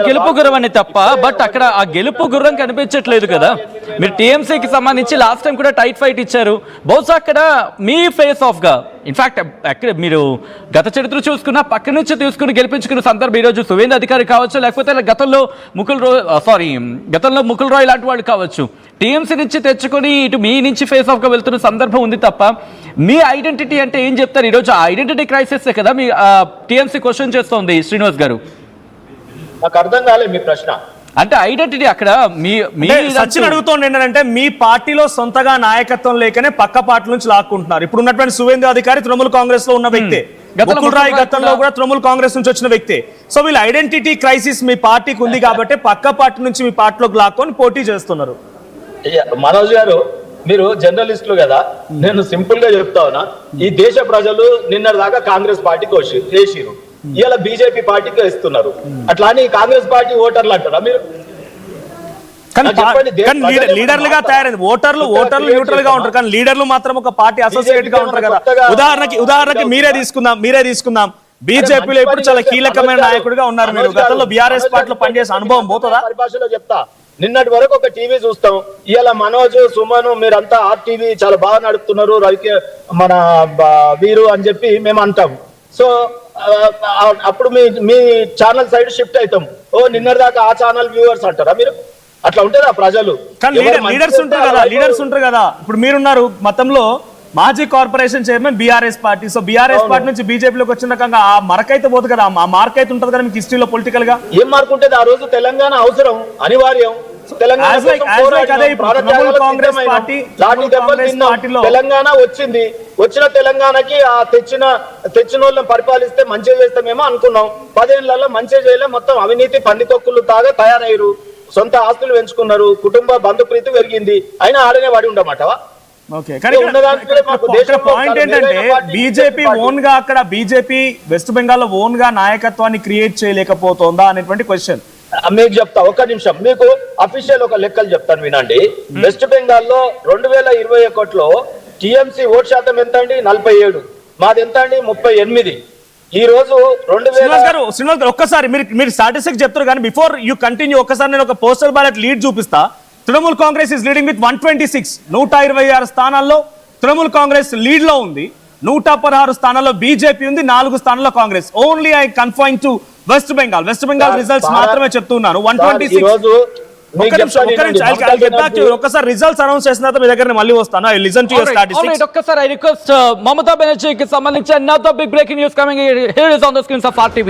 గెలుపు గుర్రం అని తప్ప, బట్ అక్కడ ఆ గెలుపు గుర్రం కనిపించట్లేదు కదా. మీరు టీఎంసీకి సంబంధించి లాస్ట్ టైం కూడా టైట్ ఫైట్ ఇచ్చారు. బహుశా అక్కడ మీ ఫేస్ ఆఫ్ గా ఇన్ఫాక్ట్ అక్కడ మీరు గత చరిత్ర చూసుకున్న పక్క నుంచి తీసుకుని గెలిపించుకున్న సందర్భం ఈరోజు సువేంద్ర అధికారి కావచ్చు, లేకపోతే గతంలో ముకుల్ రాయ్ లాంటి వాళ్ళు కావచ్చు, టీఎంసీ నుంచి తెచ్చుకొని ఇటు మీ నుంచి ఫేస్ ఆఫ్ గా వెళ్తున్న సందర్భం ఉంది తప్ప మీ ఐడెంటిటీ అంటే ఏం చెప్తారు? ఈరోజు ఆ ఐడెంటిటీ క్రైసిస్ కదా మీ టీఎంసీ క్వశ్చన్ చేస్తోంది శ్రీనివాస్ గారు. నాకు అర్థం కాలేదు మీ ప్రశ్న. అంటే ఐడెంటిటీ అక్కడ సచిన్ అడుగుతోంది ఏంటంటే మీ పార్టీలో సొంతగా నాయకత్వం లేకనే పక్క పార్టీ నుంచి లాక్కుంటున్నారు. ఇప్పుడు ఉన్నటువంటి సువేంద్ర అధికారి తృణమూల్ కాంగ్రెస్ లో ఉన్న వ్యక్తే, ముకుల్ రాయ్ గతంలో కూడా తృణమూల్ కాంగ్రెస్ నుంచి వచ్చిన వ్యక్తే. సో వీళ్ళ ఐడెంటిటీ క్రైసిస్ మీ పార్టీకి ఉంది కాబట్టి పక్క పార్టీ నుంచి మీ పార్టీలోకి లాక్కొని పోటీ చేస్తున్నారు. మనోజ్ గారు, మీరు జర్నలిస్టులు కదా, నేను సింపుల్ గా చెప్తా ఉన్నా, ఈ దేశ ప్రజలు నిన్నటి దాకా కాంగ్రెస్ పార్టీకి వేసిరు, ఇవాళ బీజేపీ పార్టీకి వేస్తున్నారు. అట్లా అని కాంగ్రెస్ పార్టీ ఓటర్లు అంటారా మీరు? లీడర్లుగా తయారైంది. ఓటర్లు న్యూట్రల్ గా ఉంటారు, కానీ లీడర్లు మాత్రం ఒక పార్టీ అసోసియేట్ గా ఉంటారు కదా. ఉదాహరణకి మీరే తీసుకుందాం బీజేపీలో ఇప్పుడు చాలా కీలకమైన నాయకుడిగా ఉన్నారు మీరు. గతంలో బీఆర్ఎస్ పార్టీలో పనిచేసే అనుభవం పోతుందా? పరిభాషలో చెప్తా, నిన్నటి వరకు ఒక టీవీ చూస్తాం, ఇవాళ మనోజ్ సుమన్ మీరంతా ఆర్టీవీ చాలా బాగా నడుపుతున్నారు, మన వీరు అని చెప్పి మేము అంటాం. సో అప్పుడు మీ ఛానల్ సైడ్ షిఫ్ట్ అవుతాం. ఓ నిన్నటి దాకా ఆ ఛానల్ వ్యూవర్స్ అంటారా మీరు? అట్లా ఉంటుందా ప్రజలు? లీడర్స్ ఉంటారు కదా. ఇప్పుడు మీరున్నారు మతంలో మాజీ corporation chairman BRS party. So BRS party నుంచి బీజేపీలోకి వచ్చిన రకంగా ఆ మరకైతే పోదు కదా, ఆ మార్క్ అయితే ఉంటుంది కదా మీకు హిస్టరీలో పొలిటికల్ గా. ఏం మార్క్ ఉంటుంది? ఆ రోజు తెలంగాణ అవసరం, అనివార్యం. తెలంగాణ వచ్చింది, వచ్చిన తెలంగాణకి ఆ తెచ్చిన వాళ్ళని పరిపాలిస్తే మంచిగా చేస్తామేమో అనుకున్నాం. 10 ఏళ్లలో మంచిగా చేయలే, మొత్తం అవినీతి పందికొక్కులు తాగా తయారయ్యారు, సొంత ఆస్తులు పెంచుకున్నారు, కుటుంబ బంధుప్రీతి పెరిగింది, అయినా ఆడనే వాడి ఉండమాటవా? పాయింట్ ఏంటంటే బీజేపీ ఓన్ గా అక్కడ బీజేపీ వెస్ట్ బెంగాల్ లో ఓన్ గా నాయకత్వాన్ని క్రియేట్ చేయలేకపోతుందా అనేటువంటి క్వశ్చన్. మీకు చెప్తా, ఒక్క నిమిషం, మీకు అఫీషియల్ ఒక లెక్కలు చెప్తాను వినండి. వెస్ట్ బెంగాల్ లో 2021లో టీఎంసీ ఓట్ శాతం ఎంత అండి? 47. మాది ఎంత అండి? 38. ఈ రోజు శ్రీనివాస్ గారు ఒక్కసారి మీరు స్టాటిస్టిక్స్ చెప్తారు కానీ బిఫోర్ యూ కంటిన్యూ ఒక్కసారి నేను ఒక పోస్టల్ బ్యాలెట్ లీడ్ చూపిస్తా. Trinamool Congress is leading with 126, 126 స్థానాల్లో తృణమూల్ కాంగ్రెస్ లీడ్ లో ఉంది. 116 స్థానాల్లో బీజేపీ ఉంది, 4 స్థానాల్లో Congress. Only I confine to west Bengal results మాత్రమే చెప్తున్నాను. 126. ఒక్కసారి రిజల్ట్స్ అనౌన్స్ చేసిన తర్వాత మీ దగ్గర మళ్ళీ వస్తాను. I listen to your statistics. ఒక్కసారి ఐ రిక్వెస్ట్ మమతా బెనర్జీకి సంబంధించి another big breaking news coming here is on the screens of RTV.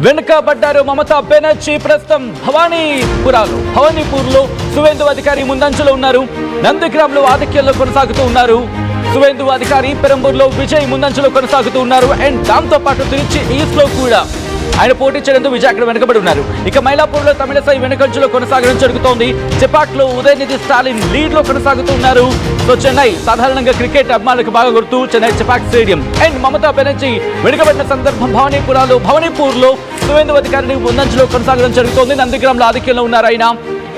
వెనుకబడ్డారు Mamata Banerjee. ప్రస్తుతం భవానీపూర్లో సువేందు అధికారి ముందంజలో ఉన్నారు. నందిగ్రామ్లో ఆధిక్యంలో కొనసాగుతూ ఉన్నారు సువేందు అధికారి. పెరంబూర్లో విజయ్ ముందంజలో కొనసాగుతూ ఉన్నారు. అండ్ దాంతో పాటు తిరుచి ఈస్ట్ లో కూడా ఆయన పోటీ చేయడంతో విజయ్ అక్కడ వెనుకబడి ఉన్నారు. ఇక మైలాపూర్లో తమిళసై వెనుకంజలో కొనసాగడం జరుగుతోంది. చెపాక్లో ఉదయనిధి స్టాలిన్ లీడ్ లో కొనసాగుతూ ఉన్నారు. సో చెన్నై సాధారణంగా క్రికెట్ అభిమానులకు బాగా గుర్తు చెన్నై చెపాక్ స్టేడియం. అండ్ మమతా బెనర్జీ వెనుకబడిన సందర్భం భవానీపూర్లో సువేందు అధికారిని ముందంజలో కొనసాగడం జరుగుతోంది. నందిగ్రామ్లో ఆధిక్యంలో ఉన్నారు ఆయన.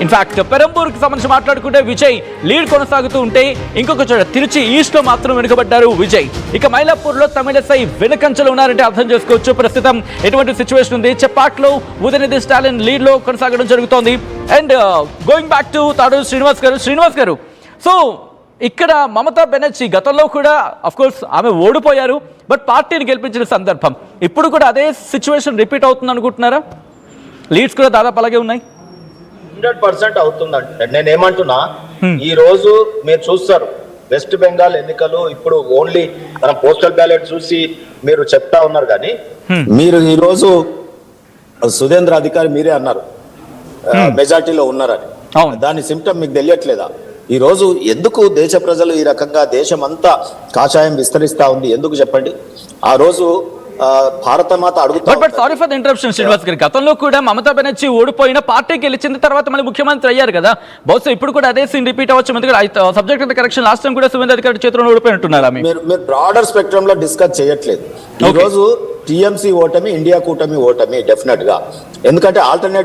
ఇన్ఫాక్ట్ పెరంబూర్కి సంబంధించి మాట్లాడుకుంటే విజయ్ లీడ్ కొనసాగుతూ ఉంటే ఇంకొక చోట తిరుచి ఈస్ట్ లో మాత్రం వెనుకబడ్డారు విజయ్. ఇక మైలాపూర్లో తమిళసై వెనుకంచలో ఉన్నారంటే అర్థం చేసుకోవచ్చు ప్రస్తుతం ఎటువంటి సిచ్యువేషన్ ఉంది. చెపాక్లో ఉదయనిధి స్టాలిన్ లీడ్ లో కొనసాగడం జరుగుతోంది. And going back to Tadur Srinivas గారు, సో ఇక్కడ మమతా బెనర్జీ గతంలో కూడా అఫ్ కోర్స్ ఆమె ఓడిపోయారు, బట్ పార్టీని గెలిపించిన సందర్భం ఇప్పుడు కూడా అదే సిచ్యువేషన్ రిపీట్ అవుతుంది అనుకుంటున్నారా? లీడ్స్ కూడా దాదాపు అలాగే ఉన్నాయి. 100% అవుతుందంటే నేనేమంటున్నా, ఈ రోజు మీరు చూస్తారు వెస్ట్ బెంగాల్ ఎన్నికలు ఇప్పుడు ఓన్లీ మనం పోస్టల్ బ్యాలెట్ చూసి మీరు చెప్తా ఉన్నారు, కానీ మీరు ఈ రోజు సువేంద్ర అధికారి మీరే అన్నారు మెజార్టీలో ఉన్నారని. దాని సిమ్టమ్ మీకు తెలియట్లేదా? ఈ రోజు ఎందుకు దేశ ప్రజలు ఈ రకంగా దేశం అంతా కాషాయం విస్తరిస్తా ఉంది? ఎందుకు చెప్పండి? ఆ రోజు భారత మాత అడుగుతా. But sorry for the interruption Srinivas గారు, గతంలో కూడా మమతా బెనర్జీ ఓడిపోయిన పార్టీ గెలిచిన తర్వాత మళ్ళీ ముఖ్యమంత్రి అయ్యారు కదా, బహుశా ఇప్పుడు కూడా అదే సీన్ రిపీట్ అవ్వచ్చు. ఎందుకంటే సబ్జెక్ట్ అంత కరెక్షన్ లాస్ట్ టైం కూడా సువేంద్ర అధికారి చేతిలో ఓడిపోయినట్టున్నారా? మీరు బ్రాడర్ స్పెక్ట్రమ్ లో డిస్కస్ చేయట్లేదు. ఈ రోజు టీఎంసీ ఓటమి, ఇండియా కూటమి ఓటమి డెఫినెట్ గా. ఎందుకంటే ఆల్టర్నేటివ్